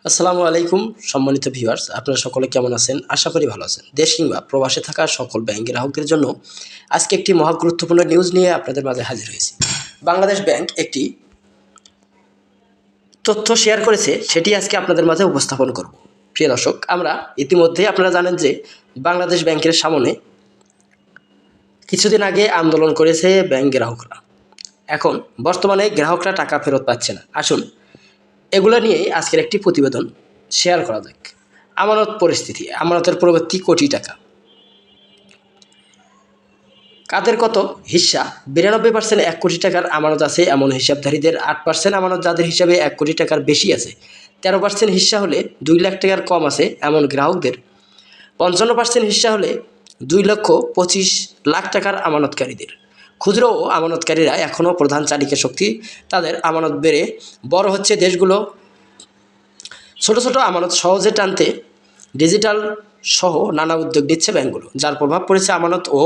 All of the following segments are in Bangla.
আসসালামু আলাইকুম সম্মানিত ভিউয়ার্স, আপনারা সকলে কেমন আছেন? আশা করি ভালো আছেন। দেশ কিংবা প্রবাসে থাকা সকল ব্যাংক গ্রাহকদের জন্য আজকে একটি মহা গুরুত্বপূর্ণ নিউজ নিয়ে আপনাদের মাঝে হাজির হয়েছি। বাংলাদেশ ব্যাংক একটি তথ্য শেয়ার করেছে, সেটি আজকে আপনাদের মাঝে উপস্থাপন করব। প্রিয় দর্শক, আমরা ইতিমধ্যেই আপনারা জানেন যে বাংলাদেশ ব্যাংকের সামনে কিছুদিন আগে আন্দোলন করেছে ব্যাংক গ্রাহকরা। এখন বর্তমানে গ্রাহকরা টাকা ফেরত পাচ্ছে না। আসুন এগুলো নিয়েই আজকের একটি প্রতিবেদন শেয়ার করা যাক। আমানত পরিস্থিতি, আমানতের প্রবৃত্তি কোটি টাকা, কাদের কত হিস্সা? 92% 1 কোটি টাকার আমানত আছে এমন হিসাবধারীদের, 8% আমানত যাদের হিসাবে 1 কোটি টাকার বেশি আছে, 13% হিস্সা হলে 2 লাখ টাকার কম আছে এমন গ্রাহকদের, 55% হিস্সা হলে 2,25,00,000 টাকার আমানতকারীদের। ক্ষুদ্র ও আমানতকারীরা এখনও প্রধান চালিকা শক্তি। তাদের আমানত বেড়ে বড় হচ্ছে দেশগুলো। ছোট ছোট আমানত সহজে টানতে ডিজিটাল সহ নানা উদ্যোগ নিচ্ছে ব্যাংকগুলো, যার প্রভাব পড়েছে আমানত ও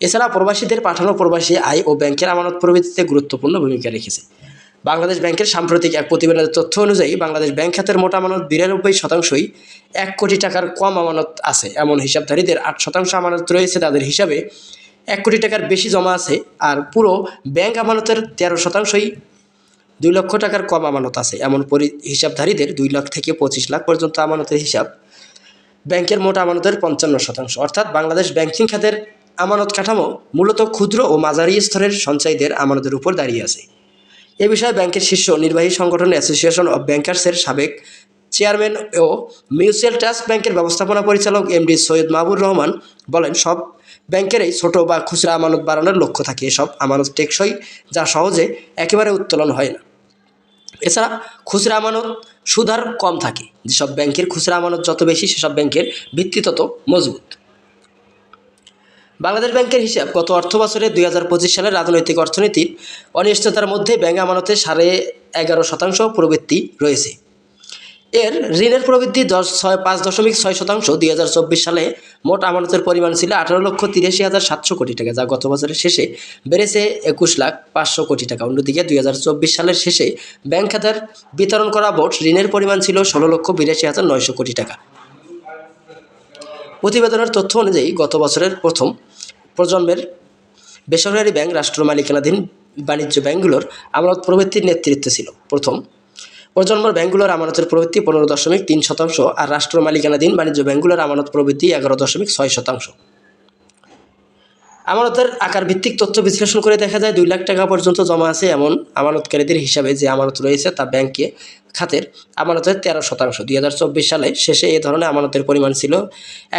এছাড়া প্রবাসীদের পাঠানো প্রবাসী আয় ও ব্যাংকের আমানত প্রবৃদ্ধিতে গুরুত্বপূর্ণ ভূমিকা রেখেছে। বাংলাদেশ ব্যাংকের সাম্প্রতিক এক প্রতিবেদনের তথ্য অনুযায়ী বাংলাদেশ ব্যাংক খাতের মোট আমানত 92%, 1 কোটি টাকার কম আমানত আছে এমন হিসাবধারীদের 8% আমানত রয়েছে তাদের হিসাবে, 1 কোটি টাকার বেশি জমা আছে। আর পুরো ব্যাংক আমানতের 13%ই 2 লক্ষ টাকার কম আমানত আছে এমন হিসাবধারীদের, 2 লাখ থেকে 25 লাখ পর্যন্ত আমানতের হিসাব। ব্যাংকের মোট আমানতের 55%, অর্থাৎ বাংলাদেশ ব্যাংকিং খাতের আমানত কাঠামো মূলত ক্ষুদ্র ও মাঝারি স্তরের সঞ্চয়ীদের আমানতের উপর দাঁড়িয়ে আছে। এ বিষয়ে ব্যাংকের শীর্ষ নির্বাহী সংগঠন অ্যাসোসিয়েশন অব ব্যাংকার্সের সাবেক চেয়ারম্যান ও মিউচুয়াল ট্রাস্ট ব্যাংকের ব্যবস্থাপনা পরিচালক এমডি সৈয়দ মাহবুর রহমান বলেন, সব ব্যাংকেরই ছোট বা খুচরা আমানত বাড়ানোর লক্ষ্য থাকে। এসব আমানত টেকসই, যা সহজে একেবারে উত্তোলন হয় না। এছাড়া খুচরা আমানত সুদহার কম থাকে। যেসব ব্যাংকের খুচরা আমানত যত বেশি, সেসব ব্যাংকের ভিত্তি তত মজবুত। বাংলাদেশ ব্যাংকের হিসাব, গত অর্থ বছরে 2025 সালের রাজনৈতিক অর্থনীতির অনিশ্চয়তার মধ্যে ব্যাংক আমানতে 11.5% প্রবৃদ্ধি রয়েছে। এর ঋণের প্রবৃদ্ধি 5.6%। 2024 সালে মোট আমানতের পরিমাণ ছিল 18,83,700 কোটি টাকা, যা গত বছরের শেষে বেড়েছে 21,500,00,000 কোটি টাকা। অন্যদিকে 2024 সালের শেষে ব্যাংক খাতের বিতরণ করা মোট ঋণের পরিমাণ ছিল 16,82,900 কোটি টাকা। প্রতিবেদনের তথ্য অনুযায়ী গত বছরের প্রথম প্রজন্মের বেসরকারি ব্যাংক, রাষ্ট্র মালিকানাধীন বাণিজ্য ব্যাংকগুলোর আমানত প্রবৃদ্ধির নেতৃত্বে ছিল। প্রথম প্রজন্মের ব্যাংকগুলোর আমানতের প্রবৃদ্ধি 15.3%, আর রাষ্ট্র মালিকানাধীন বাণিজ্য ব্যাংকগুলোর আমানত প্রবৃদ্ধি 11.6%। আমানতের আকার ভিত্তিক তথ্য বিশ্লেষণ করে দেখা যায়, 2 লাখ টাকা পর্যন্ত জমা আছে এমন আমানতকারীদের হিসাবে যে আমানত রয়েছে তা ব্যাংকে খাতের আমানতের 13%। 2024 সালে শেষে এ ধরনের আমানতের পরিমাণ ছিল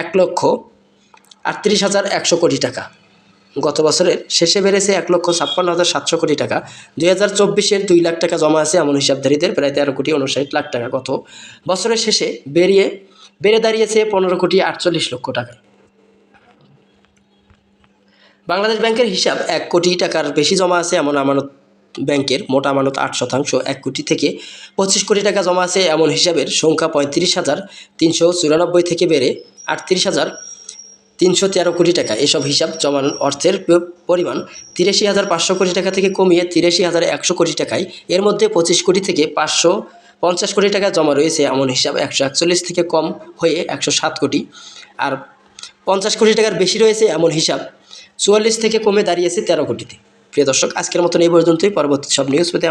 1,38,100 কোটি টাকা। গত বছরের শেষে বেড়েছে 1,56,700 কোটি টাকা। 2024-এর 2 লাখ টাকা জমা আছে এমন হিসাবধারীদের প্রায় 13,59,00,000 টাকা গত বছরের শেষে বেড়ে দাঁড়িয়েছে 15,48,00,000 টাকা। বাংলাদেশ ব্যাংকের হিসাব, 1 কোটি টাকার বেশি জমা আছে এমন আমানত ব্যাংকের মোট আমানত 8%। 1 কোটি থেকে 25 কোটি টাকা জমা আছে এমন হিসাবের সংখ্যা 35,394 থেকে বেড়ে 38,313 কোটি টাকা। এসব হিসাব জমানোর অর্থের পরিমাণ 83,500 কোটি টাকা থেকে কমিয়ে 83,100 কোটি টাকায়। এর মধ্যে 25 কোটি থেকে 550 কোটি টাকা জমা রয়েছে এমন হিসাব 141 থেকে কম হয়ে 107 কোটি, আর 50 কোটি টাকার বেশি রয়েছে এমন হিসাব 44 থেকে কমে দাঁড়িয়েছে 13 কোটিতে। প্রিয় দর্শক, আজকের মতন এই পর্যন্তই। পরবর্তী সব নিউজ পেতে